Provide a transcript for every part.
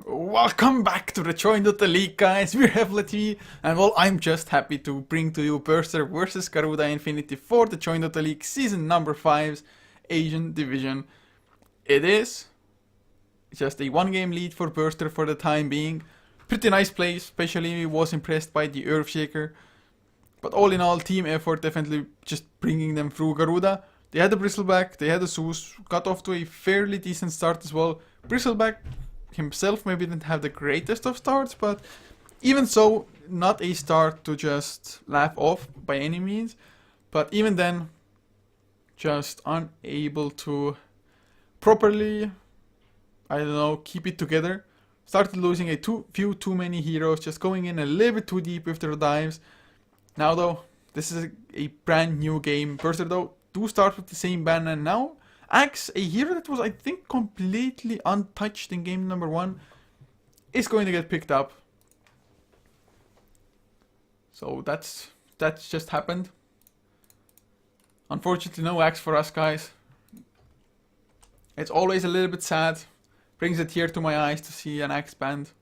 Welcome back to the Join Dota League, guys. We're HeflaTV, and well, I'm just happy to bring to you Burster vs Garuda Infinity for the Join Dota League Season number 5's Asian Division. It is just a one-game lead for Burster for the time being. Pretty nice play, especially was impressed by the Earthshaker. But all in all, team effort definitely just bringing them through. Garuda, they had the Bristleback, they had the Zeus, got off to a fairly decent start as well. Bristleback himself maybe didn't have the greatest of starts, but even so, not a start to just laugh off by any means. But even then, just unable to properly, I don't know, keep it together. Started losing a few too many heroes, just going in a little bit too deep with their dives. Now though, this is a brand new game. Burster though do start with the same ban, and now Axe, a hero that was I think completely untouched in game number 1, is going to get picked up. So that's just happened. Unfortunately, no Axe for us, guys. It's always a little bit sad. Brings a tear to my eyes to see an Axe banned.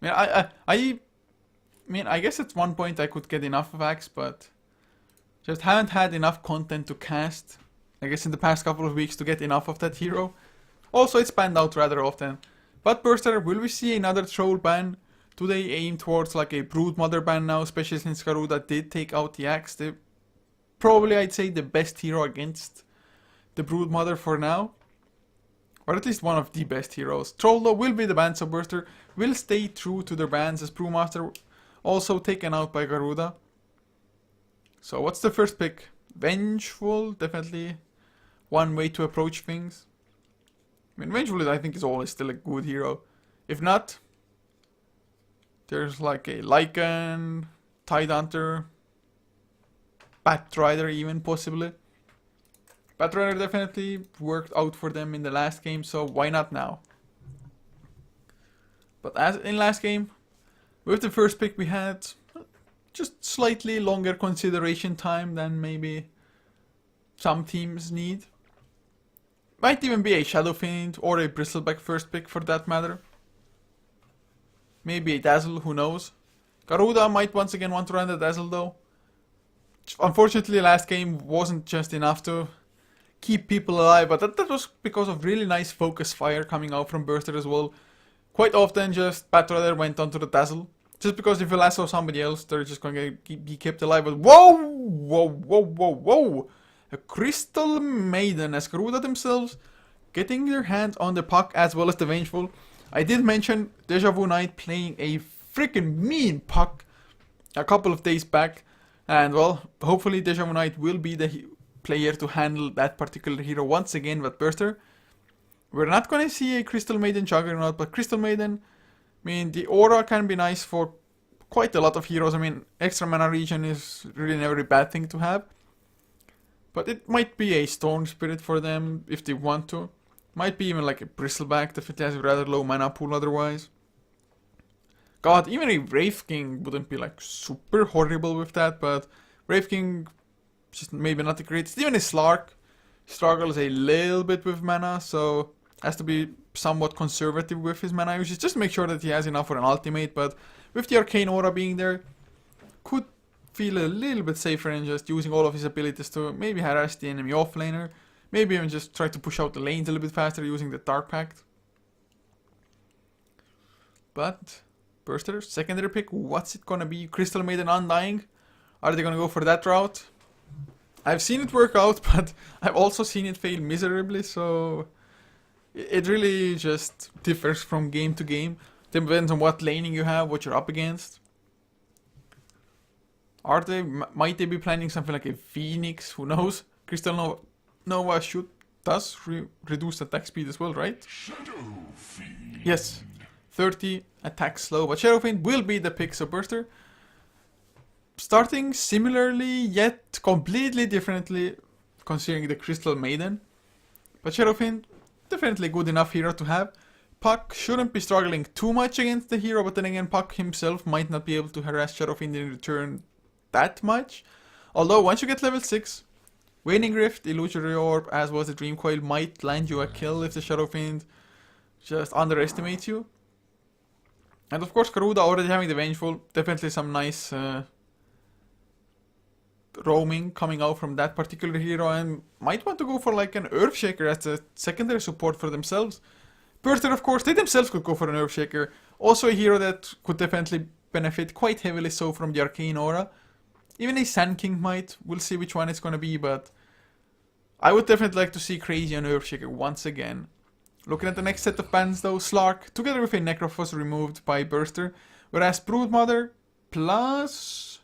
I mean, I guess at one point I could get enough of Axe, but just haven't had enough content to cast, I guess, in the past couple of weeks to get enough of that hero. Also, it's banned out rather often. But Burster, will we see another troll ban? Do they aim towards like a Broodmother ban now, especially since Garuda did take out the Axe? They're probably, I'd say, the best hero against the Broodmother for now. Or at least one of the best heroes. Troll though will be the ban, so Burster will stay true to their bans, as Brewmaster also taken out by Garuda. So what's the first pick? Vengeful, definitely one way to approach things. I mean, Vengeful I think is always still a good hero. If not, there's like a Lycan, Tidehunter, Batrider even possibly. Batrider definitely worked out for them in the last game, so why not now? But as in last game, with the first pick we had just slightly longer consideration time than maybe some teams need. Might even be a Shadow Fiend or a Bristleback first pick for that matter. Maybe a Dazzle, who knows. Garuda might once again want to run the Dazzle though. Unfortunately, last game wasn't just enough to keep people alive, but that was because of really nice focus fire coming out from Burster as well. Quite often just Batrider went onto the Dazzle. Just because if you lasso somebody else, they're just going to be kept alive. But whoa! Whoa, whoa, whoa, whoa! A Crystal Maiden, as Garuda themselves getting their hands on the puck as well as the Vengeful. I did mention Deja Vu Knight playing a freaking mean puck a couple of days back. And well, hopefully Deja Vu Knight will be the player to handle that particular hero once again with Burster. We're not going to see a Crystal Maiden Juggernaut, but Crystal Maiden, I mean, the aura can be nice for quite a lot of heroes. I mean, extra mana regen is really never a bad thing to have. But it might be a Storm Spirit for them if they want to. Might be even like a Bristleback if it has a rather low mana pool otherwise. God, even a Wraith King wouldn't be like super horrible with that, but Wraith King just maybe not the greatest. Even a Slark struggles a little bit with mana, so has to be somewhat conservative with his mana usage, just to make sure that he has enough for an ultimate. But with the Arcane Aura being there, could feel a little bit safer in just using all of his abilities to maybe harass the enemy offlaner, maybe even just try to push out the lanes a little bit faster using the Dark Pact. But Burster, secondary pick, what's it gonna be? Crystal Maiden Undying? Are they gonna go for that route? I've seen it work out, but I've also seen it fail miserably, so it really just differs from game to game. Depends on what laning you have, what you're up against. Might they be planning something like a Phoenix? Who knows? Crystal Nova does reduce attack speed as well, right? Yes, 30 attack slow, but Shadow Fiend will be the pick. So Burster starting similarly yet completely differently considering the Crystal Maiden. But Shadow Fiend, definitely good enough hero to have. Puck shouldn't be struggling too much against the hero, but then again Puck himself might not be able to harass Shadow Fiend in return that much. Although once you get level 6, Waning Rift, Illusory Orb, as was the Dream Coil might land you a kill if the Shadow Fiend just underestimates you. And of course Garuda already having the Vengeful, definitely some nice roaming coming out from that particular hero, and might want to go for like an Earthshaker as a secondary support for themselves. Burster, of course, they themselves could go for an Earthshaker. Also a hero that could definitely benefit quite heavily so from the Arcane Aura. Even a Sand King might. We'll see which one it's gonna be, but I would definitely like to see Crazy and Earthshaker once again. Looking at the next set of bans though, Slark, together with a Necrophos removed by Burster, whereas Broodmother plus...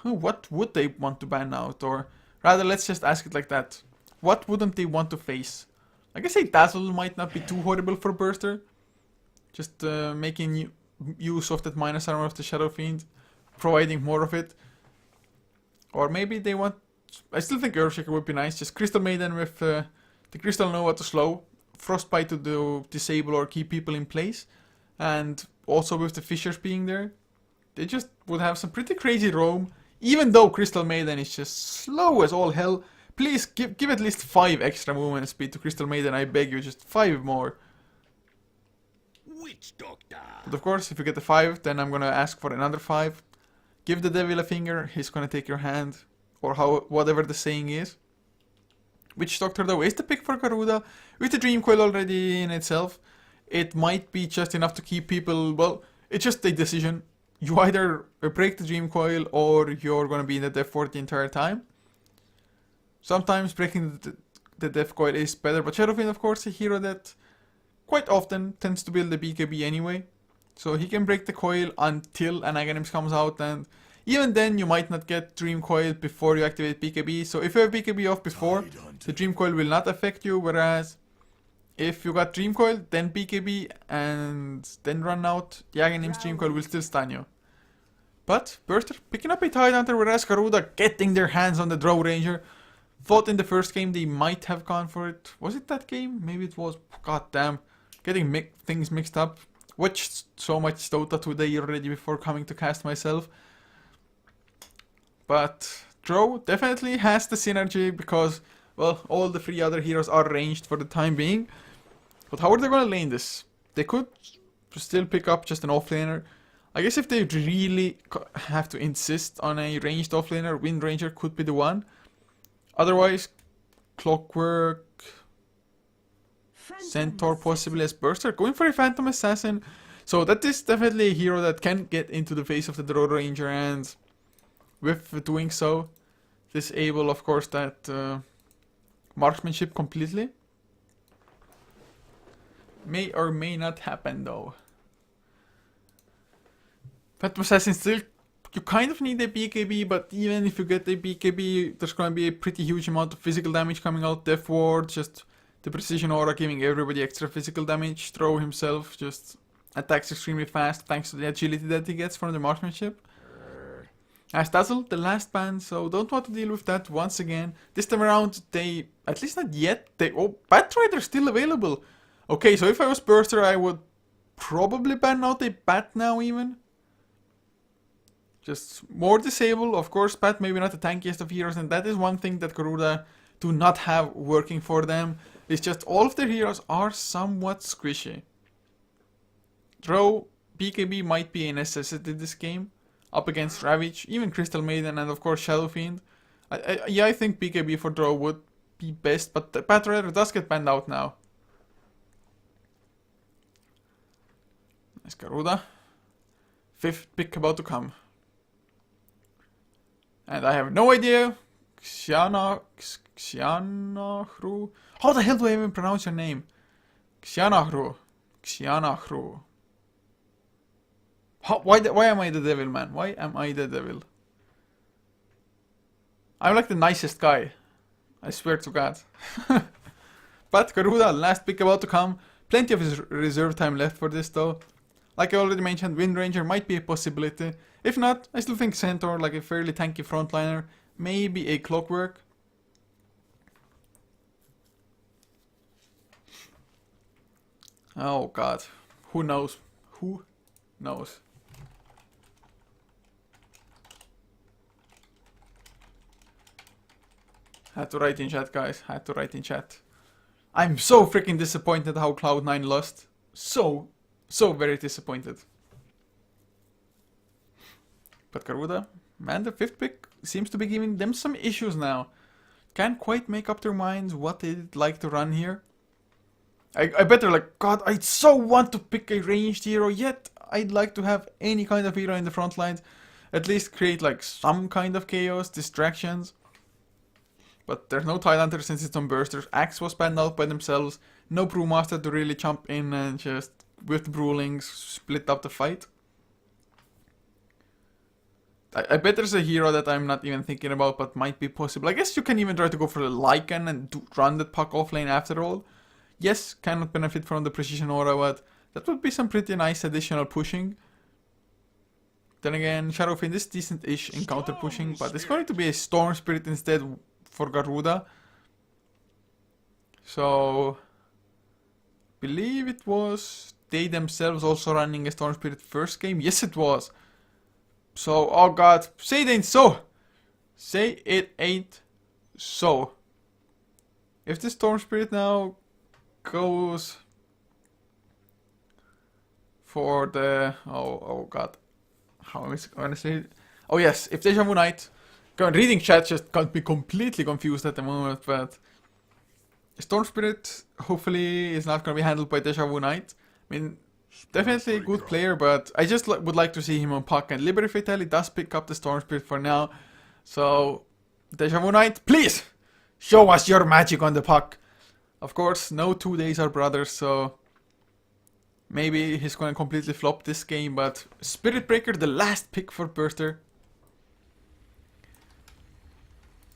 what would they want to ban out? Or rather, let's just ask it like that. What wouldn't they want to face? I guess a Dazzle might not be too horrible for Burster. Just making use of that minus armor of the Shadow Fiend, providing more of it. Or maybe they want... I still think Earthshaker would be nice. Just Crystal Maiden with the Crystal Nova to slow, Frostbite to do disable or keep people in place, and also with the Fissures being there, they just would have some pretty crazy roam. Even though Crystal Maiden is just slow as all hell, please give at least 5 extra movement speed to Crystal Maiden, I beg you, just 5 more. Witch Doctor. But of course, if you get the 5, then I'm gonna ask for another 5. Give the devil a finger, he's gonna take your hand, or whatever the saying is. Witch Doctor though is the pick for Garuda, with the Dream Coil already in itself. It might be just enough to keep people, well, it's just a decision. You either break the Dream Coil or you're gonna be in the Death Fort the entire time. Sometimes breaking the Death Coil is better, but Shadow Fiend, of course, a hero that quite often tends to build the BKB anyway. So he can break the coil until an Aghanim's comes out, and even then you might not get Dream Coil before you activate BKB. So if you have BKB off before, the Dream Coil will not affect you, whereas if you got Dream Coil, then BKB, and then run out, the Aghanim's Dream Coil will still stun you. But Burster picking up a Tidehunter, whereas Garuda getting their hands on the Drow Ranger. Thought in the first game they might have gone for it. Was it that game? Maybe it was. God damn. Getting things mixed up. Watched so much Dota today already before coming to cast myself. But Drow definitely has the synergy because, well, all the 3 other heroes are ranged for the time being. But how are they gonna lane this? They could still pick up just an offlaner. I guess if they really have to insist on a ranged offlaner, Wind Ranger could be the one. Otherwise, Clockwork, Centaur possibly as Burster, going for a Phantom Assassin. So that is definitely a hero that can get into the face of the Drow Ranger, and with doing so, disable of course that marksmanship completely. May or may not happen though. Phantom Assassin still, you kind of need a BKB, but even if you get a BKB, there's gonna be a pretty huge amount of physical damage coming out. Death Ward, just the Precision Aura giving everybody extra physical damage. Drow himself just attacks extremely fast thanks to the agility that he gets from the marksmanship. As Dazzle, the last ban, so don't want to deal with that once again. This time around, they, at least not yet, oh, Bat Rider's still available. Okay, so if I was Burster, I would probably ban out a Bat now even. Just more disable, of course, Bat maybe not the tankiest of heroes, and that is one thing that Garuda do not have working for them. It's just all of their heroes are somewhat squishy. Drow, BKB might be a necessity this game. Up against Ravage, even Crystal Maiden, and of course Shadow Fiend. Yeah, I think BKB for Drow would be best, but the Bat Rider does get banned out now. Nice Garuda. 5th pick about to come. And I have no idea. Xianahru. How the hell do I even pronounce your name? Xianahru. Why am I the devil, man? Why am I the devil? I'm like the nicest guy. I swear to God. But Garuda, last pick about to come. Plenty of reserve time left for this though. Like I already mentioned, Wind Ranger might be a possibility. If not, I still think Centaur, like a fairly tanky frontliner. Maybe a Clockwork. Oh God. Who knows? Who knows? Had to write in chat, guys. Had to write in chat. I'm so freaking disappointed how Cloud9 lost. So very disappointed. But Garuda, man, the 5th pick seems to be giving them some issues now. Can't quite make up their minds what they'd like to run here. I bet they're like, God, I so want to pick a ranged hero, yet I'd like to have any kind of hero in the front lines. At least create like some kind of chaos, distractions. But there's no Tidehunter since it's on bursters. Axe was banned out by themselves. No Brewmaster to really jump in and just, with Brewlings, split up the fight. I bet there's a hero that I'm not even thinking about, but might be possible. I guess you can even try to go for the Lycan and run that puck off lane after all. Yes, cannot benefit from the Precision Aura, but that would be some pretty nice additional pushing. Then again, Shadow Fiend is decent-ish in counter pushing, but it's going to be a Storm Spirit instead for Garuda. So, believe it was they themselves also running a Storm Spirit first game. Yes, it was. So, oh god, say it ain't so. Say it ain't so. If the Storm Spirit now goes for the, oh god, how is it going to say it? Oh yes, if Deja Vu Knight, reading chat just got me completely confused at the moment, but Storm Spirit hopefully is not going to be handled by Deja Vu Knight. I mean, definitely a good player, but I just would like to see him on puck, and Liberty Fatality does pick up the Storm Spirit for now. So, Deja Vu Knight, please show us your magic on the puck. Of course, no 2 days are brothers, so maybe he's going to completely flop this game, but Spirit Breaker, the last pick for Burster.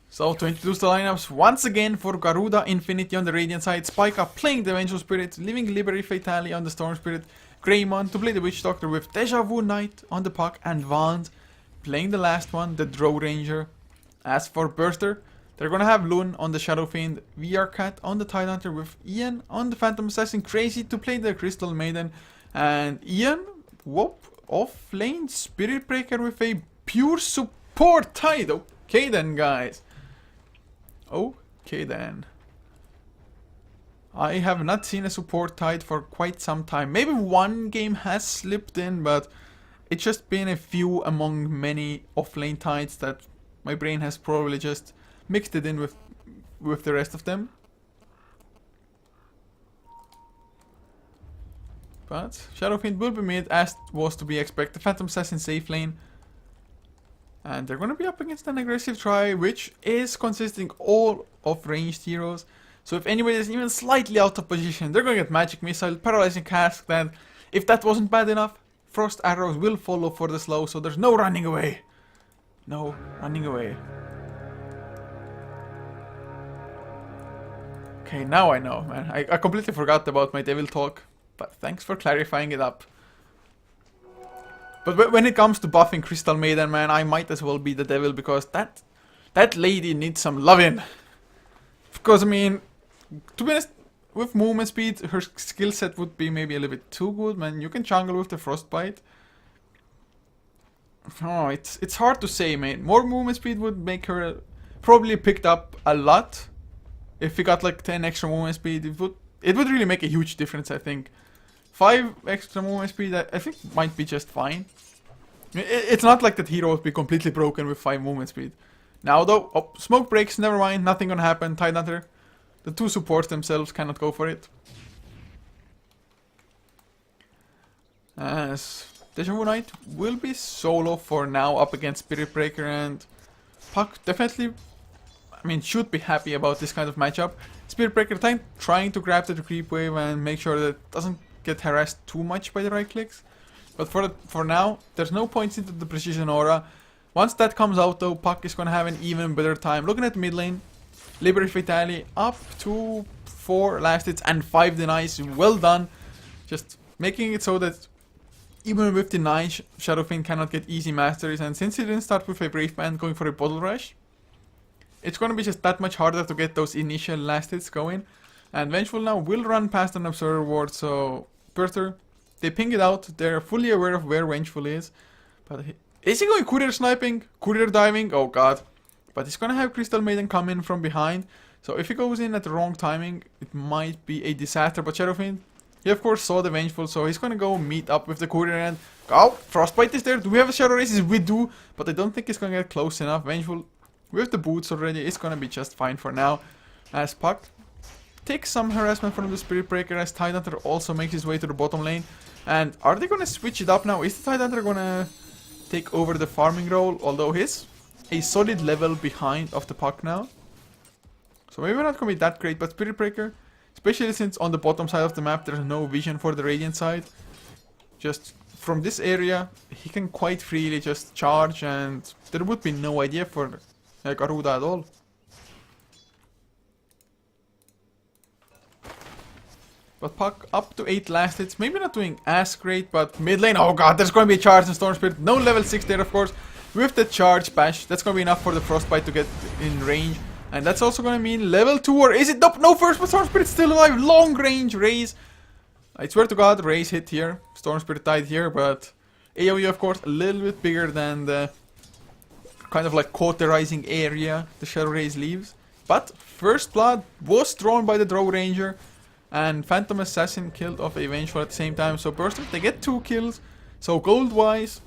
So, to introduce the lineups, once again for Garuda, Infinity on the Radiant side, Spika playing the Vengeful Spirit, leaving Liberty Fatale on the Storm Spirit, Greymon to play the Witch Doctor with Deja Vu Knight on the puck, and Vaughn playing the last one, the Drow Ranger. As for Burster, they're gonna have Loon on the Shadow Fiend, VR Cat on the Tidehunter with Ian on the Phantom Assassin, Crazy to play the Crystal Maiden, and Ian, whoop, off lane Spirit Breaker with a pure support Tide. Okay then, guys. Okay then. I have not seen a support Tide for quite some time. Maybe one game has slipped in, but it's just been a few among many offlane Tides that my brain has probably just mixed it in with the rest of them. But Shadow Fiend will be mid as was to be expected. Phantom Assassin safe lane. And they're gonna be up against an aggressive try, which is consisting all of ranged heroes. So if anybody is even slightly out of position, they're gonna get Magic Missile, Paralyzing Cask, then if that wasn't bad enough, Frost Arrows will follow for the slow, so there's no running away. No running away. Okay, now I know, man. I completely forgot about my devil talk, but thanks for clarifying it up. But when it comes to buffing Crystal Maiden, man, I might as well be the devil, because that lady needs some loving. Because, I mean, to be honest, with movement speed, her skill set would be maybe a little bit too good, man. You can jungle with the Frostbite. Oh, it's hard to say, man. More movement speed would make her probably picked up a lot. If we got like 10 extra movement speed, it would really make a huge difference, I think. 5 extra movement speed, I think might be just fine. It's not like that hero would be completely broken with 5 movement speed. Now though, oh, smoke breaks, never mind, nothing gonna happen. Tidehunter, the 2 supports themselves cannot go for it. As Deja Vu Knight will be solo for now up against Spirit Breaker, and Puck definitely, I mean, should be happy about this kind of matchup. Spirit Breaker trying to grab the creep wave and make sure that it doesn't get harassed too much by the right clicks. But for now, there's no points into the Precision Aura. Once that comes out though, Puck is gonna have an even better time. Looking at mid lane, Liberty Fatale up to 4 last hits and 5 denies. Well done. Just making it so that even with denies, Shadow Fiend cannot get easy masteries. And since he didn't start with a Brave Band going for a Bottle Rush, it's gonna be just that much harder to get those initial last hits going. And Vengeful now will run past an Observer Ward, so Burster, they ping it out. They're fully aware of where Vengeful is. But is he going courier sniping? Courier diving? Oh god. But he's gonna have Crystal Maiden come in from behind. So if he goes in at the wrong timing, it might be a disaster. But Shadow Fiend He of course saw the Vengeful, so he's gonna go meet up with the courier and... Oh, Frostbite is there. Do we have a Shadow Races? We do, but I don't think it's gonna get close enough. Vengeful with the boots already is gonna be just fine for now. As Puck takes some harassment from the Spirit Breaker, as Tidehunter also makes his way to the bottom lane. And are they gonna switch it up now? Is the Tidehunter gonna take over the farming role? Although he's a solid level behind of the Puck now. So maybe not gonna be that great, but Spirit Breaker, especially since on the bottom side of the map there's no vision for the Radiant side. Just from this area, he can quite freely just charge and there would be no idea for Garuda at all. But Puck up to 8 last hits, maybe not doing as great, but mid lane, oh god, there's going to be a charge in Storm Spirit. No level 6 there, of course. With the charge bash, that's going to be enough for the Frostbite to get in range. And that's also going to mean level 2, or is it? Nope, no first, but Storm Spirit still alive. Long range raise. I swear to god, raise hit here. Storm Spirit died here, but AoE, of course, a little bit bigger than the kind of like cauterizing area the Shadow Raise leaves. But first blood was drawn by the Drow Ranger. And Phantom Assassin killed off a Vengeful at the same time. So Burster, they get 2 kills. So gold wise,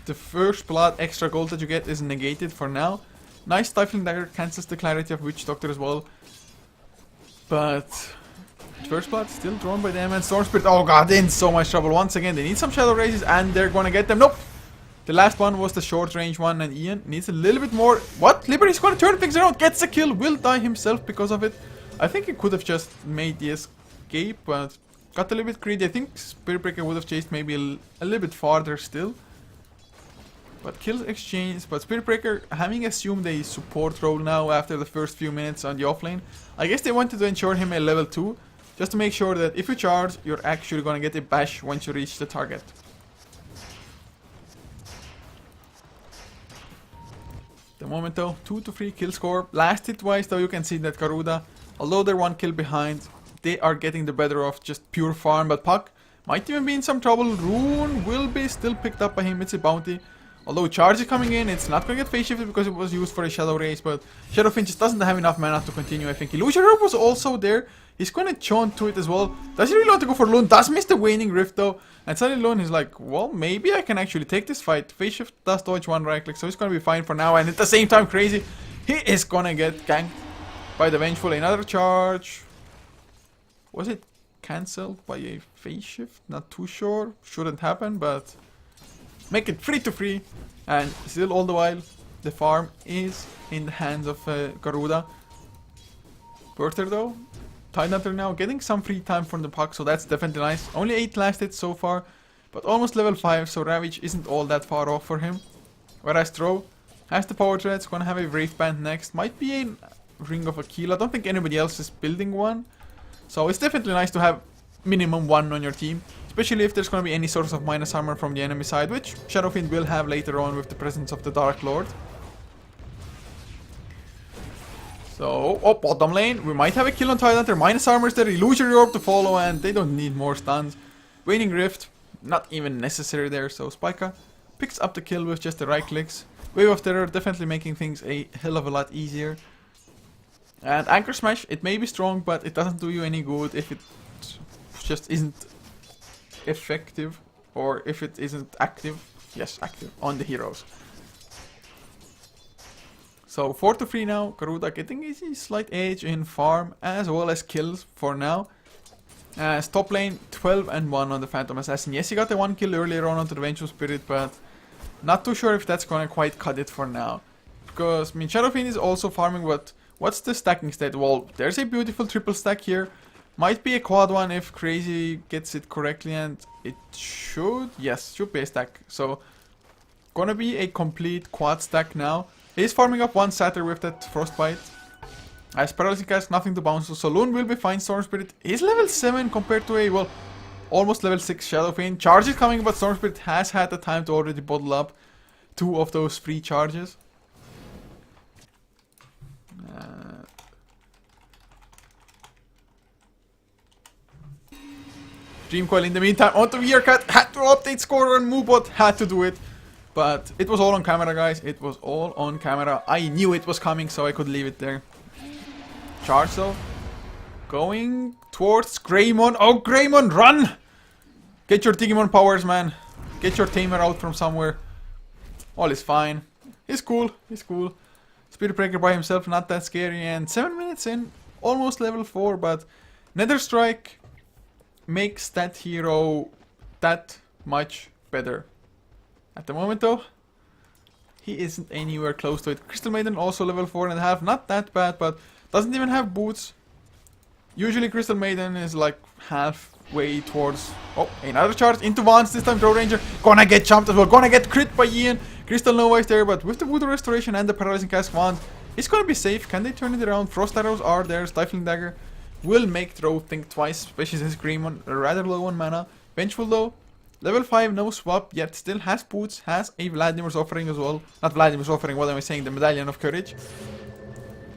the first blood extra gold that you get is negated for now. Nice Stifling Dagger cancels the clarity of Witch Doctor as well. But first blood still drawn by them, and Storm Spirit, oh god, in so much trouble once again. They need some Shadow Races and they're gonna get them. Nope! The last one was the short range one, and Ian needs a little bit more. What? Liberty's gonna turn things around, gets a kill, will die himself because of it. I think he could have just made the escape, but got a little bit greedy. I think Spirit Breaker would have chased maybe a little bit farther still. But kills exchange, but Spirit Breaker having assumed a support role now after the first few minutes on the offlane. I guess they wanted to ensure him a level 2, just to make sure that if you charge, you're actually gonna get a bash once you reach the target. The moment though, 2 to 3 kill score. Last hit wise though, you can see that Garuda, although they're 1 kill behind, they are getting the better of just pure farm. But Puck might even be in some trouble. Rune will be still picked up by him, it's a bounty. Although charge is coming in, it's not going to get phase shifted because it was used for a Shadow Race, but Shadowfin just doesn't have enough mana to continue. I think Illusion Herb was also there. He's going to chaunt to it as well. Does he really want to go for Lune? Does miss the Waning Rift though. And suddenly Lune is like, well, maybe I can actually take this fight. Phase shift does dodge 1 right click, so he's going to be fine for now. And at the same time, Crazy, he is going to get ganked by the Vengeful. Another charge. Was it cancelled by a phase shift? Not too sure. Shouldn't happen, but make it 3 to 3. And still all the while, the farm is in the hands of Garuda. Burter though, Tidehunter now getting some free time from the Puck, so that's definitely nice. Only 8 last hits so far, but almost level 5, so Ravage isn't all that far off for him. Whereas Throw has the Power Treads, gonna have a Wraith Band next. Might be a Ring of Aquila. I don't think anybody else is building one. So it's definitely nice to have minimum 1 on your team. Especially if there's going to be any source of minus armor from the enemy side, which Shadowfiend will have later on with the presence of the Dark Lord. So, oh, bottom lane, we might have a kill on Tidehunter. Minus armor is there, Illusory Orb to follow, and they don't need more stuns. Waning Rift, not even necessary there, so Spika picks up the kill with just the right clicks. Wave of Terror definitely making things a hell of a lot easier. And Anchor Smash, it may be strong, but it doesn't do you any good if it just isn't effective, or if it isn't active. Yes, active on the heroes. So 4 to 3 now. Garuda getting a slight edge in farm as well as kills for now. As top lane 12 and 1 on the Phantom Assassin. Yes, he got the 1 kill earlier on onto the Vengeful Spirit, but not too sure if that's gonna quite cut it for now. Because I mean, Shadowfiend is also farming, but what's the stacking state? Well, there's a beautiful triple stack here. Might be a quad one if Crazy gets it correctly, and it should, yes, should be a stack. So, gonna be a complete quad stack now. He's farming up 1 Satyr with that Frostbite. As Paralyzing Cast, nothing to bounce to, so Lune will be fine. Storm Spirit is level 7 compared to a, well, almost level 6 Shadowfiend. Charge is coming, but Storm Spirit has had the time to already bottle up 2 of those free charges. Dreamcoil in the meantime onto Weircat, had to update score on Moobot, had to do it. But it was all on camera, guys, it was all on camera. I knew it was coming, so I could leave it there. Charge though. Going towards Greymon. Oh, Greymon, run! Get your Digimon powers, man. Get your tamer out from somewhere. All is fine. He's cool. He's cool. Spirit Breaker by himself, not that scary. And 7 minutes in, almost level 4. But Nether Strike makes that hero that much better. At the moment, though, he isn't anywhere close to it. Crystal Maiden also level 4.5. Not that bad, but doesn't even have boots. Usually Crystal Maiden is like halfway towards... Oh, another charge into Vance, this time Throw Ranger. Gonna get jumped as well, gonna get crit by Ian. Crystal Nova is there, but with the Voodoo Restoration and the Paralyzing Cask Vance, it's gonna be safe. Can they turn it around? Frost Arrows are there, Stifling Dagger will make Throw think twice, especially since Greymon rather low on mana. Vengeful though, level 5, no swap, yet still has boots, has a Vladimir's Offering as well. Not Vladimir's Offering, what am I saying? The Medallion of Courage.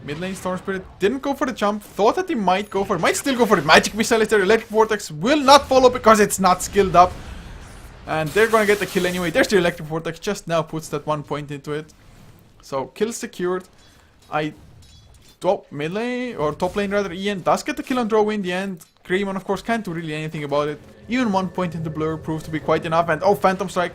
Mid lane Storm Spirit didn't go for the jump. Thought that he might go for it. Might still go for it. Magic Missile is there. Electric Vortex will not follow because it's not skilled up. And they're gonna get the kill anyway. There's the Electric Vortex. Just now puts that 1 point into it. So kill secured. Mid lane or top lane rather. Ian does get the kill on Drow in the end. Greymon of course can't do really anything about it. Even 1 point into Blur proved to be quite enough. And oh, Phantom Strike.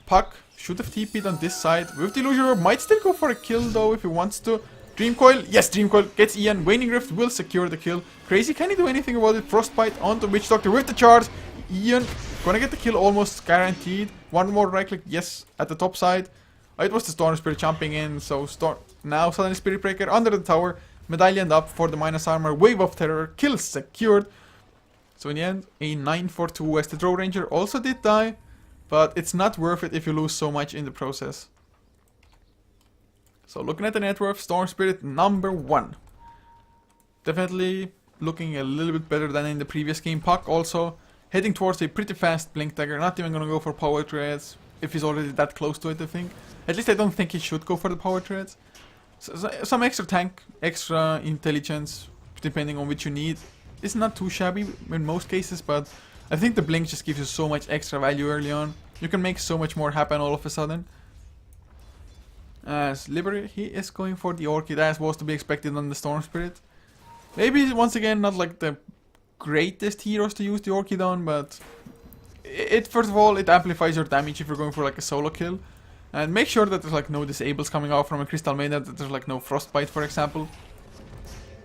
Puck should have TP'd on this side. With the Illusion Orb, might still go for a kill though if he wants to. Dream Coil, yes, Dream Coil gets Ian. Waning Rift will secure the kill. Crazy, can he do anything about it? Frostbite onto Witch Doctor with the charge. Ian gonna get the kill almost guaranteed. One more right click, yes, at the top side. It was the Storm Spirit jumping in, so now suddenly Spirit Breaker under the tower. Medallion up for the minus armor. Wave of Terror, kill secured. So in the end, a 9-4-2 as the Drow Ranger also did die. But it's not worth it if you lose so much in the process. So looking at the net worth, Storm Spirit number 1. Definitely looking a little bit better than in the previous game. Puck also heading towards a pretty fast Blink Dagger. Not even gonna go for Power Treads if he's already that close to it, I think. At least I don't think he should go for the Power Treads. So some extra tank, extra intelligence, depending on which you need. It's not too shabby in most cases, but I think the Blink just gives you so much extra value early on. You can make so much more happen all of a sudden. As Liberty, he is going for the Orchid as was to be expected on the Storm Spirit. Maybe once again not like the greatest heroes to use the Orchid on, but first of all it amplifies your damage if you're going for like a solo kill. And make sure that there's like no disables coming out from a Crystal Maiden, that there's like no Frostbite for example.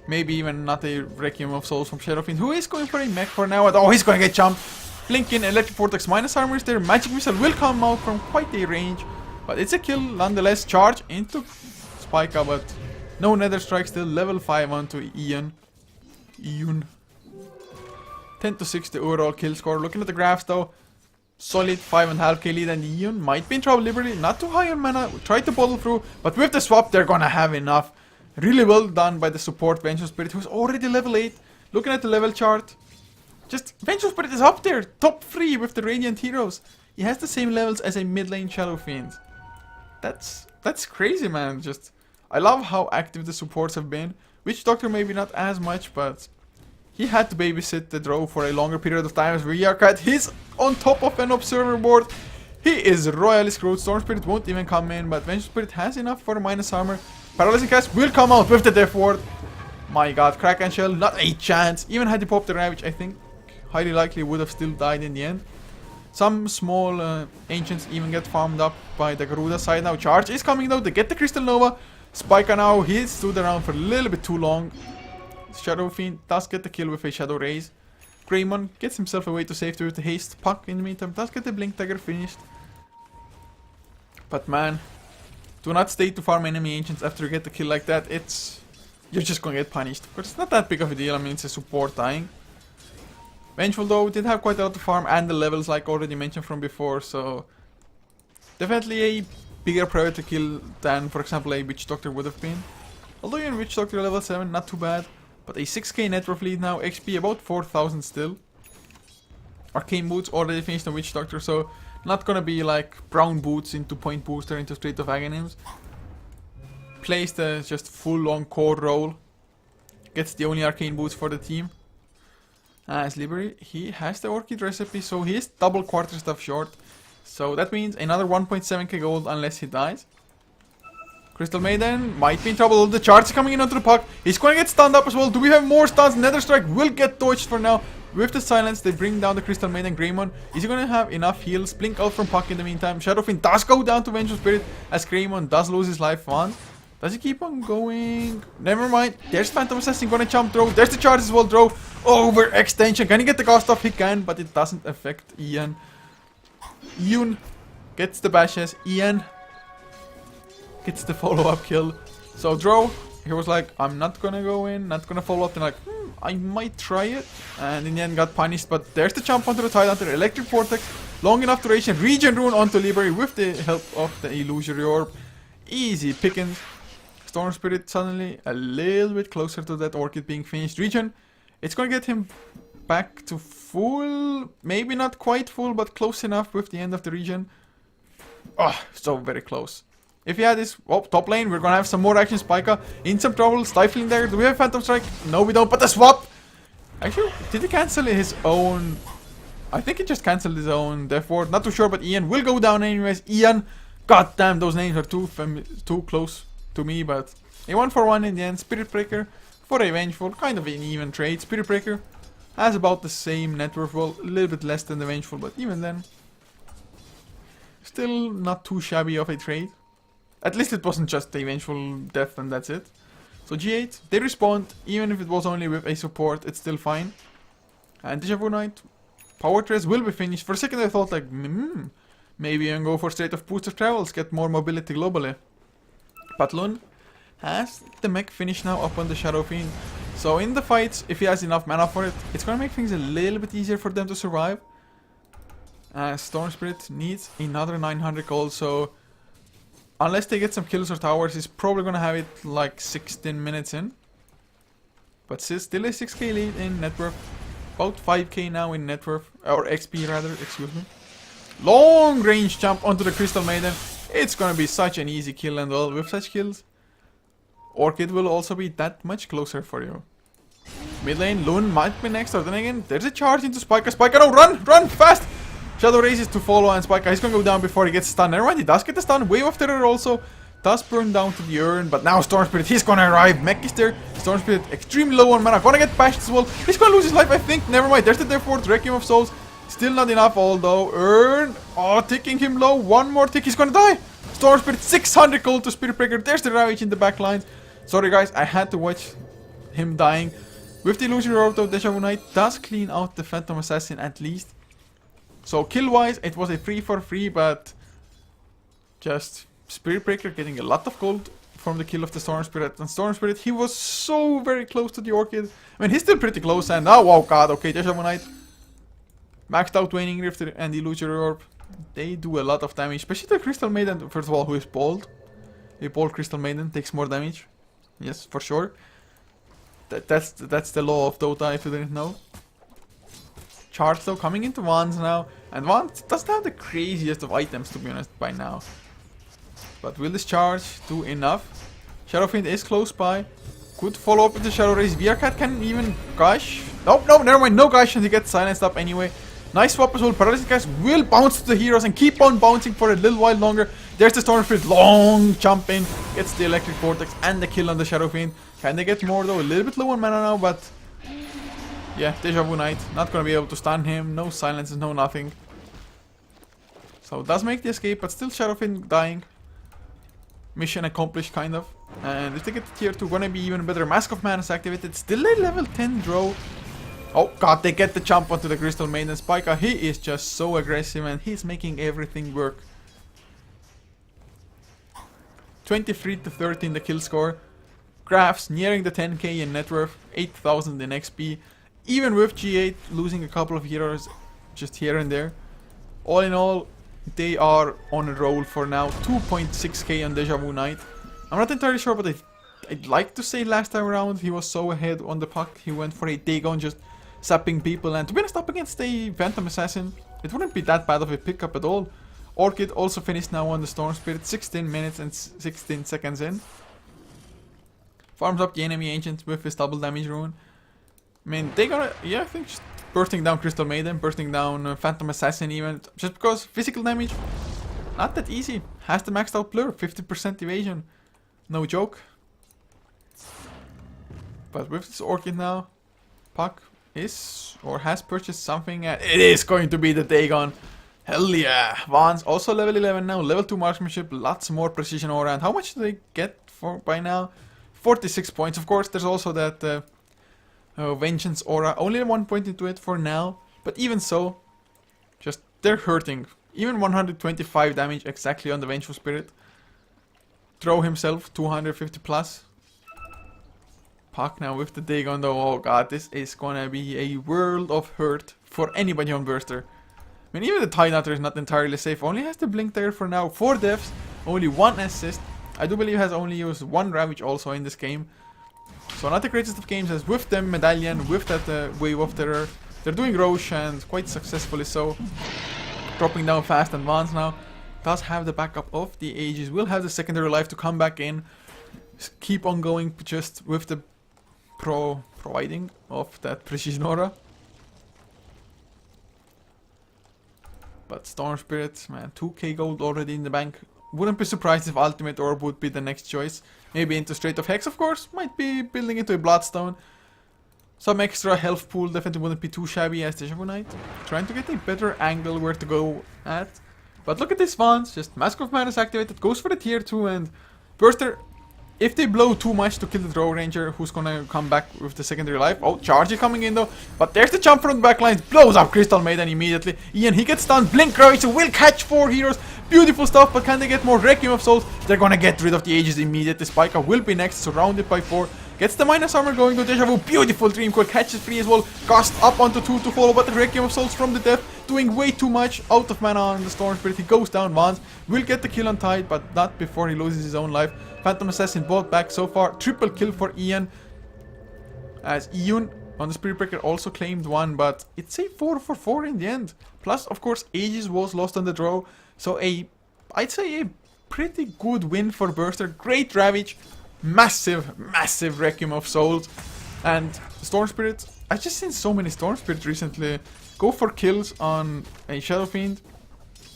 Maybe even not a Requiem of Souls from Shadowfiend, who is going for a mech for now. Oh, he's gonna get jumped. Blinking, Electric Vortex minus armor is there. Magic Missile will come out from quite a range. But it's a kill nonetheless. Charge into Spika, but no Nether Strike still. Level 5 onto Ian. 10-6 the overall kill score. Looking at the graphs though, solid 5.5k lead, and Ian might be in trouble. Liberty not too high on mana. Tried to bottle through, but with the swap they're gonna have enough. Really well done by the support Vengeful Spirit, who's already level 8. Looking at the level chart, just Vengeful Spirit is up there, top 3 with the Radiant heroes. He has the same levels as a mid lane Shadow Fiend. That's crazy, man. Just I love how active the supports have been. Witch Doctor maybe not as much, but he had to babysit the Drow for a longer period of time as Cat. He's on top of an observer board. He is royally screwed. Storm Spirit won't even come in, but Vengeful Spirit has enough for a minus armor. Paralyzing Cast will come out with the Death Ward. My god, Kraken Shell, not a chance. Even had he popped the Ravage, I think highly likely would have still died in the end. Some small ancients even get farmed up by the Garuda side now. Charge is coming though to get the Crystal Nova. Spika now, he stood around for a little bit too long. Shadow Fiend does get the kill with a Shadow Raise. Greymon gets himself away to safety with the haste. Puck in the meantime does get the Blink Dagger finished. But man, do not stay to farm enemy ancients after you get the kill like that. You're just gonna get punished. But it's not that big of a deal, I mean it's a support dying. Vengeful though did have quite a lot to farm and the levels like already mentioned from before, so definitely a bigger priority kill than for example a Witch Doctor would have been. Although you're in Witch Doctor level 7, not too bad. But a 6k net worth lead now, XP about 4,000 still. Arcane Boots already finished on Witch Doctor, so not gonna be like brown boots into Point Booster into Street of Aghanims. Plays the just full on core role. Gets the only Arcane Boots for the team. As Liberty, he has the Orchid recipe, so he is double quarterstaff short. So that means another 1.7k gold unless he dies. Crystal Maiden might be in trouble. The charge is coming in onto the puck. He's going to get stunned up as well. Do we have more stuns? Nether Strike will get dodged for now. With the silence, they bring down the Crystal Maiden. Greymon, is he going to have enough heals? Blink out from puck in the meantime. Shadowfiend does go down to Vengeful Spirit as Greymon does lose his life once. Does he keep on going? Never mind. There's Phantom Assassin going to jump throw. There's the charge as well. Throw over extension. Can he get the cost off? He can, but it doesn't affect Ian. Ian gets the bashes. Ian gets the follow-up kill. So Drow, he was like, I'm not gonna go in, not gonna follow up. Then like, I might try it. And in the end got punished. But there's the jump onto the Tidehunter. Electric Vortex. Long enough duration. Regen Rune onto Liberi with the help of the Illusory Orb. Easy pickings. Storm Spirit suddenly a little bit closer to that Orchid being finished. Regen, it's gonna get him back to full. Maybe not quite full, but close enough with the end of the Regen. Oh, so very close. If he had this, top lane, we're gonna have some more action. Spica in some trouble, stifling there. Do we have Phantom Strike? No, we don't. But the swap! Actually, did he cancel his own? I think he just cancelled his own Death Ward. Not too sure, but Ian will go down anyways. Ian, goddamn, those names are too close to me, but a 1-for-1 in the end. Spirit Breaker for a Vengeful, kind of an even trade. Spirit Breaker has about the same net worth, well, a little bit less than the Vengeful, but even then, still not too shabby of a trade. At least it wasn't just a Vengeful death and that's it. So G8, they respond, even if it was only with a support, it's still fine. And Deja Vu Knight, Power Trace will be finished. For a second I thought like, maybe I can go for straight of booster travels, get more mobility globally. But Lun has the mech finished now up on the Shadow Fiend. So in the fights, if he has enough mana for it, it's gonna make things a little bit easier for them to survive. Storm Spirit needs another 900 gold, so unless they get some kills or towers, he's probably gonna have it like 16 minutes in. But still a 6k lead in net worth. About 5k now in net worth, or XP rather, excuse me. Long range jump onto the Crystal Maiden. It's gonna be such an easy kill, and all with such kills, Orchid will also be that much closer for you. Mid lane, Lun might be next, or then again, there's a charge into Spica. Spica, no, run, fast! Shadow races to follow, and Spica, he's gonna go down before he gets stunned. Never mind, he does get the stun. Wave of Terror also does burn down to the urn, but now Storm Spirit, he's gonna arrive. Mech is there. Storm Spirit extremely low on mana, gonna get bashed as well. He's gonna lose his life, I think. Never mind, there's the Death Ward, Requiem of Souls. Still not enough, although. Urn, ticking him low. One more tick, he's gonna die. Storm Spirit, 600 gold to Spirit Breaker. There's the Ravage in the back lines. Sorry guys, I had to watch him dying. With the Illusory Orb though, Deja Vu Knight does clean out the Phantom Assassin at least. So kill wise, it was a 3 for 3, but just Spirit Breaker getting a lot of gold from the kill of the Storm Spirit. And Storm Spirit, he was so very close to the Orchid. I mean, he's still pretty close, and oh god, okay, Deja Vu Knight. Maxed out Waning Rift and the Illusory Orb. They do a lot of damage, especially the Crystal Maiden, first of all, who is bold. A bold Crystal Maiden takes more damage. Yes, for sure. That's the law of Dota, if you didn't know. Charge though, coming into Wands now. And Wands doesn't have the craziest of items, to be honest, by now. But will this charge do enough? Shadowfiend is close by. Could follow up with the Shadow Race. Bearcat can even gush. No, never mind, no gush, and he gets silenced up anyway. Nice swap as well. Paralysis guys will bounce to the heroes and keep on bouncing for a little while longer. There's the Storm Spirit, long jump in, gets the Electric Vortex and the kill on the Shadow Fiend. Can they get more though? A little bit low on mana now, but yeah, Deja Vu Knight not gonna be able to stun him. No silences, no nothing. So it does make the escape, but still Shadow Fiend dying. Mission accomplished, kind of. And if they get to tier 2, gonna be even better. Mask of Mana is activated. Still a level 10 draw. Oh god, they get the jump onto the Crystal Maiden. Spica, he is just so aggressive and he's making everything work. 23 to 13 the kill score. Graphs nearing the 10k in net worth, 8,000 in XP. Even with G8 losing a couple of heroes just here and there. All in all, they are on a roll for now. 2.6k on Deja Vu Knight. I'm not entirely sure, but I'd like to say last time around he was so ahead on the puck. He went for a Dagon, just sapping people, and to be honest, up against a Phantom Assassin, it wouldn't be that bad of a pickup at all. Orchid also finished now on the Storm Spirit, 16 minutes and 16 seconds in. Farms up the enemy agent with his double damage rune. I mean, they gotta, yeah, I think just bursting down Crystal Maiden, bursting down Phantom Assassin even, just because physical damage, not that easy. Has the maxed out blur, 50% evasion. No joke. But with this Orchid now, Puck is or has purchased something, and it is going to be the Dagon. Hell yeah! Vance also level 11 now, level 2 marksmanship, lots more precision aura. And how much do they get for by now? 46 points. Of course, there's also that Vengeance aura. Only 1 point into it for now, but even so, just they're hurting. Even 125 damage exactly on the Vengeful Spirit. Throw himself 250 plus. Puck now with the Dagon though. Oh god, this is gonna be a world of hurt for anybody on Burster. I mean, even the Tide Hunter is not entirely safe. Only has the Blink there for now. 4 deaths, only 1 assist. I do believe has only used 1 Ravage also in this game. So not the greatest of games, as with the Medallion, with that Wave of Terror. They're doing Roche and quite successfully so. Dropping down fast and Vance now. Does have the backup of the Aegis. Will have the secondary life to come back in. Keep on going just with the providing of that Precision Aura. But Storm Spirit, man, 2k gold already in the bank. Wouldn't be surprised if Ultimate Orb would be the next choice. Maybe into Straight of Hex, of course. Might be building into a Bloodstone. Some extra health pool definitely wouldn't be too shabby as Deja Vu Knight. Trying to get a better angle where to go at. But look at this Vance, just Mask of Madness activated, goes for the tier 2, and Burster, if they blow too much to kill the Draw Ranger, who's gonna come back with the secondary life? Oh, Chargy coming in though. But there's the jump from the backlines, blows up Crystal Maiden immediately. Ian, he gets stunned, Blink Ravage will catch 4 heroes. Beautiful stuff, but can they get more Requiem of Souls? They're gonna get rid of the Aegis immediately. Spica will be next, surrounded by 4. Gets the minus armor going to Deja Vu. Beautiful Dream Coil, catches 3 as well. Gust up onto 2 to follow, but the Requiem of Souls from the Death doing way too much. Out of mana on the Storm Spirit. He goes down. Vance will get the kill on Tide, but not before he loses his own life. Phantom Assassin bought back so far. Triple kill for Ian. As Ian on the Spirit Breaker also claimed 1, but it's a 4 for 4 in the end. Plus, of course, Aegis was lost on the draw. So I'd say a pretty good win for Burster. Great Ravage. Massive, massive Requiem of Souls. And Storm Spirit, I've just seen so many Storm Spirits recently go for kills on a Shadow Fiend.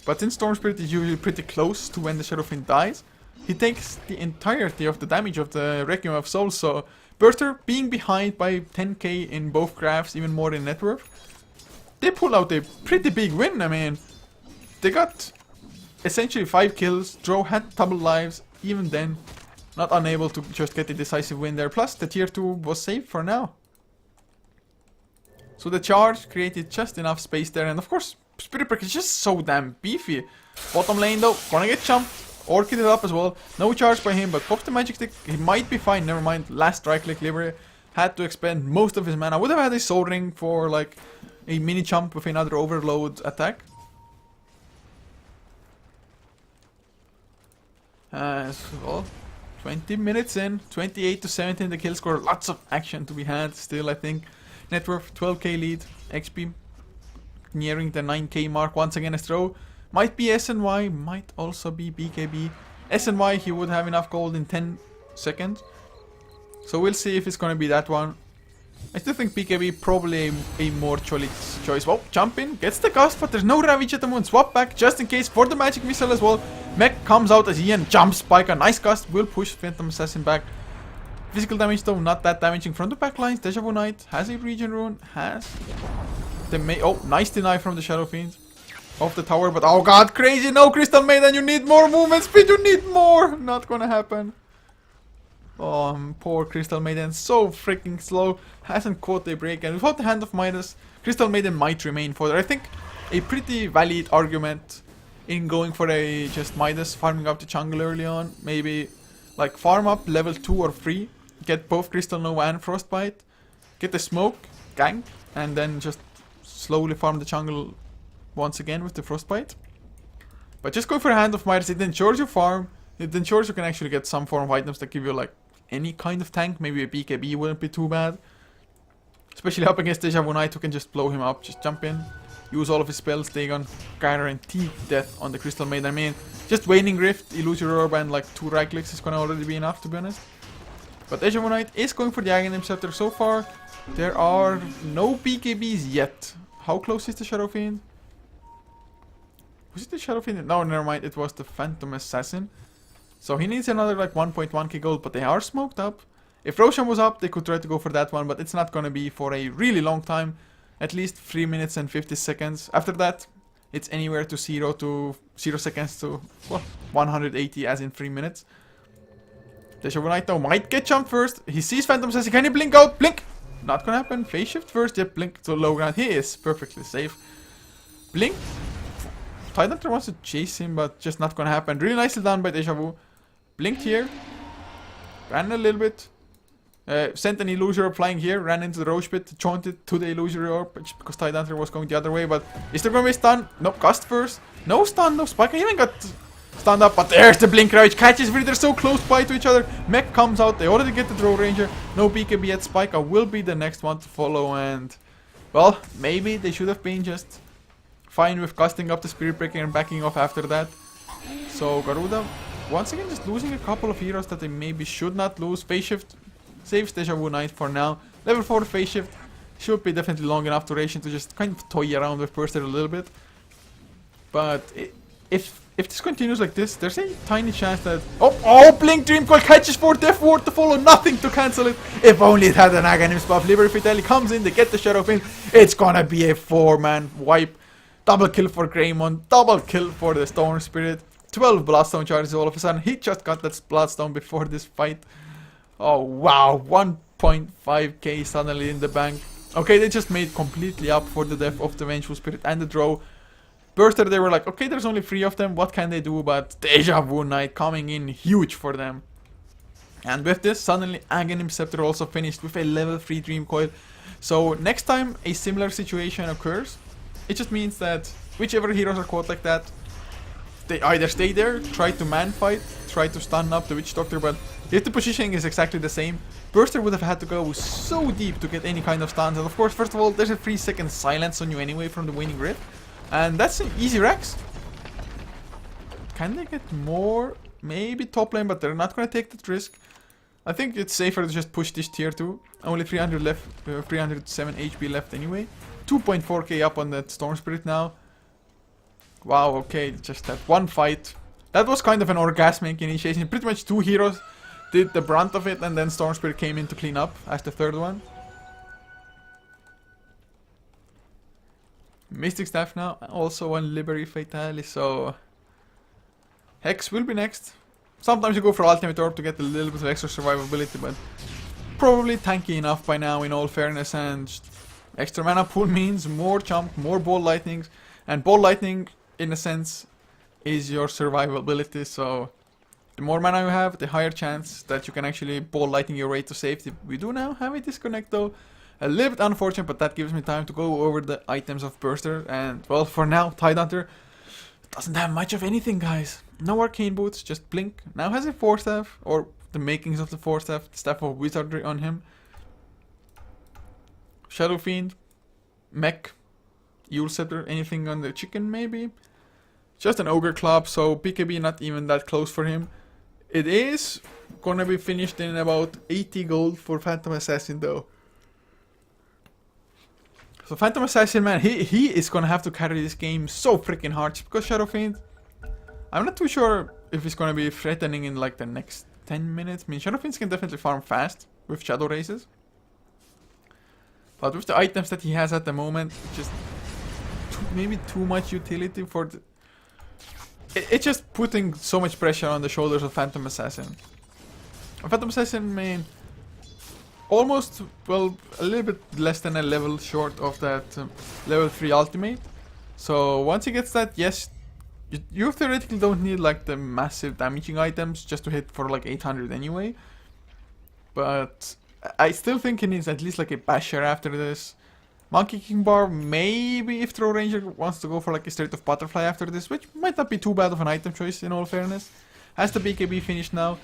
But since Storm Spirit is usually pretty close to when the Shadow Fiend dies, he takes the entirety of the damage of the Requiem of Souls. So Burster being behind by 10k in both graphs, even more in net worth, they pull out a pretty big win. I mean, they got essentially 5 kills, Draw had double lives, even then not unable to just get a decisive win there. Plus, the tier 2 was safe for now. So the charge created just enough space there. And of course, Spirit Breaker is just so damn beefy. Bottom lane though, gonna get jumped. Orchid it up as well. No charge by him, but pops the magic stick. He might be fine. Never mind. Last right click livery. Had to expend most of his mana. Would have had a Soul Ring for like a mini jump with another overload attack. As well. 20 minutes in, 28 to 17 the kill score, lots of action to be had still I think. Net worth 12k lead, XP nearing the 9k mark once again as throw. Might be SNY, might also be BKB. SNY he would have enough gold in 10 seconds. So we'll see if it's gonna be that one. I still think BKB probably a more choice. Well, jump in, gets the gust, but there's no Ravage at the moment. Swap back just in case for the magic missile as well. Mech comes out as Ian jumps Spiker. Nice gust, will push Phantom Assassin back. Physical damage though, not that damaging from the back lines. Deja Vu Knight has a regen rune, has the oh, nice deny from the Shadow Fiend off the tower, but oh god, crazy, no Crystal Maiden, you need more movement speed, you need more. Not gonna happen. Oh, poor Crystal Maiden, so freaking slow. Hasn't caught a break, and without the Hand of Midas, Crystal Maiden might remain fodder. I think a pretty valid argument in going for a just Midas, farming up the jungle early on. Maybe like farm up level 2 or 3, get both Crystal Nova and Frostbite, get the smoke, gank, and then just slowly farm the jungle once again with the Frostbite. But just going for a Hand of Midas, it ensures you farm, it ensures you can actually get some form of items that give you like any kind of tank. Maybe a BKB wouldn't be too bad. Especially up against Deja Vu Knight, who can just blow him up, just jump in, use all of his spells, they gonna guarantee death on the Crystal Maiden. I mean, just Waning Rift, Illusory Orb, and like 2 right clicks is gonna already be enough, to be honest. But Deja Vu Knight is going for the Aghanim Scepter. So far, there are no BKBs yet. How close is the Shadow Fiend? Was it the Shadow Fiend? No, never mind, it was the Phantom Assassin. So he needs another like 1.1k gold, but they are smoked up. If Roshan was up, they could try to go for that one, but it's not gonna be for a really long time. At least 3 minutes and 50 seconds. After that, it's anywhere to 0 seconds to, well, 180 as in 3 minutes. Deja Vu Knight though might get jumped first. He sees Phantom Assassin. Can he blink out? Blink! Not gonna happen. Phase shift first. Yep, blink to low ground. He is perfectly safe. Blink. Tidehunter wants to chase him, but just not gonna happen. Really nicely done by Deja Vu. Blinked here. Ran a little bit. Sent an illusory orb flying here. Ran into the Roche pit. Chaunted to the illusory orb because Tidehunter was going the other way. But is there gonna be a stun? Nope. Gust first. No stun. No spike. I even got stunned up. But there's the blink right. Catches really. They're so close by to each other. Mech comes out. They already get the Draw Ranger. No BKB yet. Spica will be the next one to follow. And well, maybe they should have been just fine with casting up the Spirit Breaker and backing off after that. So Garuda once again just losing a couple of heroes that they maybe should not lose. Phase shift saves Deja Vu Knight for now. Level 4 phase shift should be definitely long enough duration to just kind of toy around with Burster a little bit. But if this continues like this, there's a tiny chance that Blink Dream Coil catches for Death Ward to follow, nothing to cancel it. If only it had an Aghanim's buff. Liberty Fatality comes in, they get the Shadow Fiend. It's gonna be a 4-man wipe. Double kill for Greymon, double kill for the Storm Spirit. 12 Bloodstone charges all of a sudden. He just got that Bloodstone before this fight. Oh wow, 1.5k suddenly in the bank. Okay, they just made completely up for the death of the Vengeful Spirit and the draw. Burster, they were like, okay, there's only 3 of them, what can they do? But Deja Vu Knight coming in huge for them. And with this, suddenly Aghanim Scepter also finished with a level 3 Dream Coil. So next time a similar situation occurs, it just means that whichever heroes are caught like that, they either stay there, try to man fight, try to stun up the Witch Doctor, but if the positioning is exactly the same, Burster would have had to go so deep to get any kind of stuns. And of course, first of all, there's a 3-second silence on you anyway from the Waning Rift. And that's an easy Rex. Can they get more? Maybe top lane, but they're not going to take that risk. I think it's safer to just push this tier 2. Only 300 left, 307 HP left anyway. 2.4k up on that Storm Spirit now. Wow, okay, just that one fight. That was kind of an orgasmic initiation. Pretty much 2 heroes did the brunt of it, and then Storm Spirit came in to clean up as the 3rd one. Mystic Staff now, also on Liberty Fatality, so Hex will be next. Sometimes you go for Ultimate Orb to get a little bit of extra survivability, but probably tanky enough by now in all fairness, and extra mana pool means more jump, more Ball Lightnings, and Ball Lightning, in a sense, is your survivability, so the more mana you have, the higher chance that you can actually Ball Lightning your way to safety. We do now have a disconnect though. A little bit unfortunate, but that gives me time to go over the items of Burster. And, well, for now, Tidehunter doesn't have much of anything, guys. No Arcane Boots, just Blink. Now has a 4-staff, or the makings of the 4-staff, the Staff of Wizardry on him. Shadow Fiend, Mech, Yule Scepter, anything on the chicken, maybe? Just an Ogre Club, so BKB not even that close for him. It is gonna be finished in about 80 gold for Phantom Assassin, though. So Phantom Assassin, man, he is gonna have to carry this game so freaking hard because Shadow Fiend, I'm not too sure if he's gonna be threatening in like the next 10 minutes. I mean, Shadow Fiends can definitely farm fast with Shadow Races. But with the items that he has at the moment, just maybe too much utility for the... It's just putting so much pressure on the shoulders of Phantom Assassin. Phantom Assassin, man, almost, well, a little bit less than a level short of that level 3 ultimate. So once he gets that, yes, you theoretically don't need like the massive damaging items just to hit for like 800 anyway. But I still think he needs at least like a basher after this. Monkey King Bar, maybe if Throw Ranger wants to go for like a straight of Butterfly after this, which might not be too bad of an item choice in all fairness. Has the BKB finished now.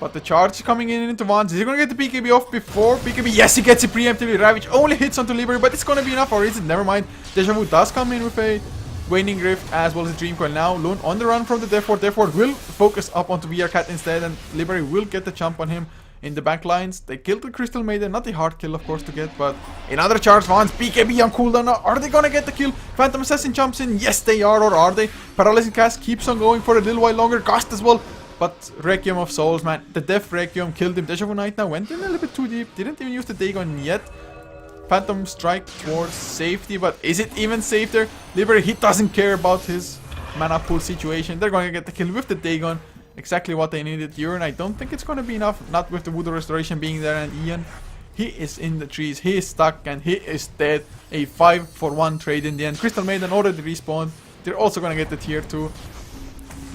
But the charge is coming in into Vance. Is he gonna get the BKB off before BKB? Yes, he gets it preemptively. Ravage only hits onto Liberty, but it's gonna be enough, or is it? Never mind. Deja Vu does come in with a Waning Rift as well as a Dream Coil now. Lune on the run from the Death Ward. Death Ward will focus up onto VR Cat instead, and Liberty will get the jump on him in the back lines. They killed the Crystal Maiden. Not a hard kill, of course, to get, but another charge. Vance, BKB on cooldown now. Are they gonna get the kill? Phantom Assassin jumps in. Yes, they are, or are they? Paralyzing Cast keeps on going for a little while longer. Gust as well. But Requiem of Souls, man, the Death Requiem killed him. Deja Vu Knight now went in a little bit too deep. Didn't even use the Dagon yet. Phantom Strike towards safety, but is it even safe there? Liberty, he doesn't care about his mana pool situation. They're going to get the kill with the Dagon. Exactly what they needed. Urine, I don't think it's going to be enough. Not with the Voodoo Restoration being there, and Ian, he is in the trees. He is stuck and he is dead. A 5-for-1 trade in the end. Crystal Maiden already respawned. They're also going to get the tier 2.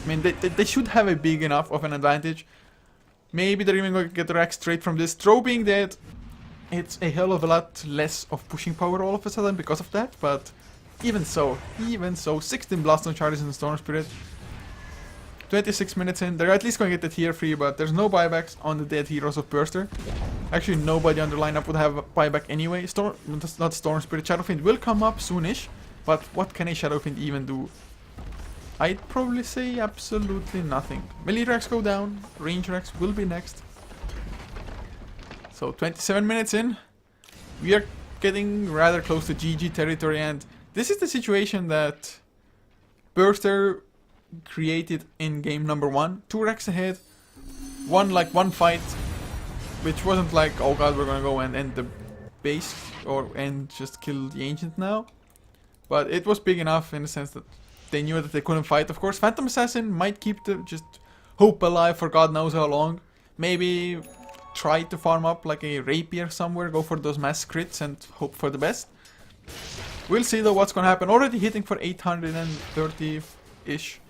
I mean, they should have a big enough of an advantage. Maybe they're even going to get the rack straight from this. Throw being dead, it's a hell of a lot less of pushing power all of a sudden because of that. But even so, 16 Blast on charges in the Storm Spirit. 26 minutes in, they're at least going to get the tier 3, but there's no buybacks on the dead heroes of Burster. Actually, nobody on the lineup would have a buyback anyway. Not Storm Spirit. Shadowfiend will come up soonish, but what can a Shadowfiend even do? I'd probably say absolutely nothing. Melee racks go down, range racks will be next. So 27 minutes in, we are getting rather close to GG territory, and this is the situation that Burster created in game number 1. 2 racks ahead, one fight, which wasn't like, oh god, we're gonna go and end the base and just kill the ancient now. But it was big enough in the sense that they knew that they couldn't fight. Of course, Phantom Assassin might keep the just hope alive for god knows how long. Maybe try to farm up like a rapier somewhere, go for those mass crits and hope for the best. We'll see though what's gonna happen. Already hitting for 830-ish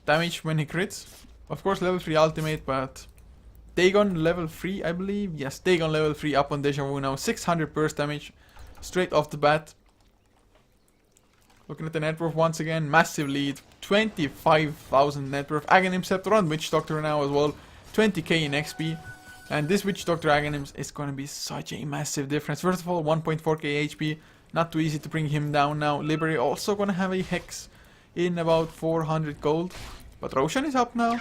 damage when he crits. Of course, level 3 ultimate, but Dagon level 3, I believe. Yes, Dagon level 3 up on Deja Vu now. 600 burst damage straight off the bat. Looking at the net worth once again, massive lead. 25,000 net worth. Aghanim Scepter on Witch Doctor now as well. 20k in XP. And this Witch Doctor Aghanim is going to be such a massive difference. First of all, 1.4k HP. Not too easy to bring him down now. Liberty also going to have a Hex in about 400 gold. But Roshan is up now.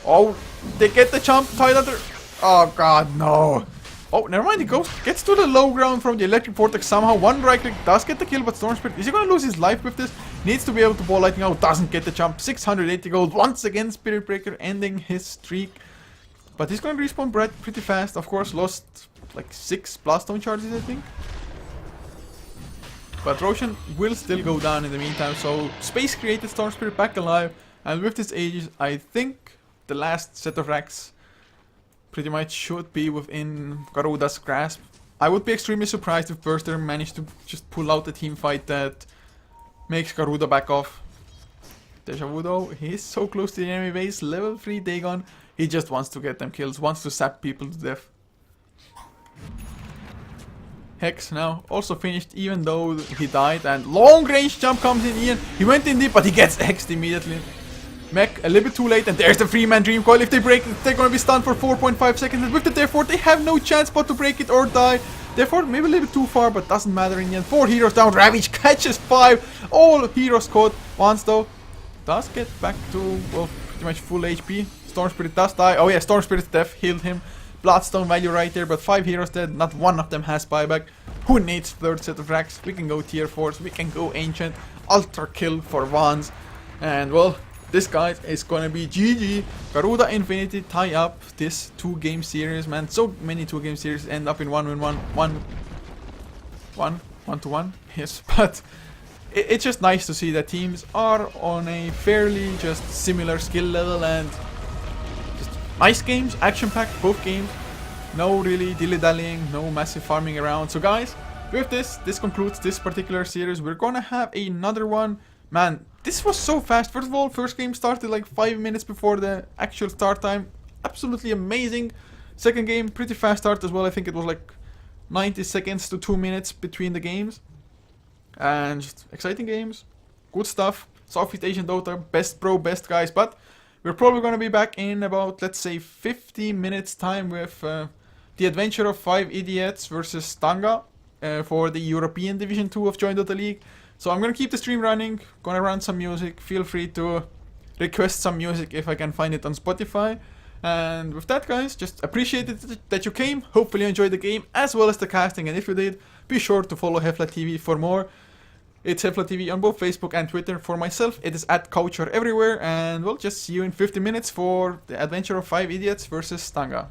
Oh, they get the jump. Tidehunter. Oh god, no. Oh, never mind. He gets to the low ground from the Electric Vortex somehow. One right click does get the kill, but Storm Spirit, is he going to lose his life with this? Needs to be able to ball lightning out. Doesn't get the jump. 680 gold. Once again, Spirit Breaker ending his streak. But he's going to respawn pretty fast. Of course, lost like 6 Blaststone charges, I think. But Roshan will still go down in the meantime. So, Space created Storm Spirit back alive. And with this Aegis, I think the last set of racks pretty much should be within Garuda's grasp. I would be extremely surprised if Burster managed to just pull out the team fight that makes Garuda back off. Deja Vu though, he's so close to the enemy base. Level 3 Dagon. He just wants to get them kills, wants to sap people to death. Hex now also finished even though he died, and long range jump comes in Ian. He went in deep but he gets hexed immediately. Mech a little bit too late, and there's the 3-man Dream Coil. If they break it, they're gonna be stunned for 4.5 seconds, and with the Therefore they have no chance but to break it or die. Therefore maybe a little bit too far, but doesn't matter in the end. 4 heroes down, Ravage catches 5. All heroes caught once though. Does get back to, well, pretty much full HP. Storm Spirit does die. Oh yeah, Storm Spirit's death healed him. Bloodstone value right there, but 5 heroes dead. Not one of them has buyback. Who needs third set of racks? We can go tier 4s, we can go ancient. Ultra kill for Vans. And well, this guy is gonna be GG. Garuda Infinity tie up this 2-game series, man. So many 2-game series end up in 1-1-1. 1-1. Yes, but it's just nice to see that teams are on a fairly just similar skill level, and just nice games, action-packed, both games. No really dilly-dallying, no massive farming around. So guys, with this concludes this particular series. We're gonna have another one. Man, this was so fast. First of all, first game started like 5 minutes before the actual start time. Absolutely amazing. Second game, pretty fast start as well. I think it was like 90 seconds to 2 minutes between the games. And just exciting games. Good stuff. Southeast Asian Dota, best pro, best guys. But we're probably going to be back in about, let's say, 50 minutes time with the adventure of 5 idiots versus Stanga for the European Division 2 of Join Dota League. So I'm gonna keep the stream running, gonna run some music. Feel free to request some music if I can find it on Spotify. And with that guys, just appreciate it that you came. Hopefully you enjoyed the game as well as the casting, and if you did, be sure to follow HeflaTV for more. It's HeflaTV on both Facebook and Twitter. For myself, it is at Coucher everywhere, and we'll just see you in 50 minutes for the adventure of 5 idiots versus Stanga.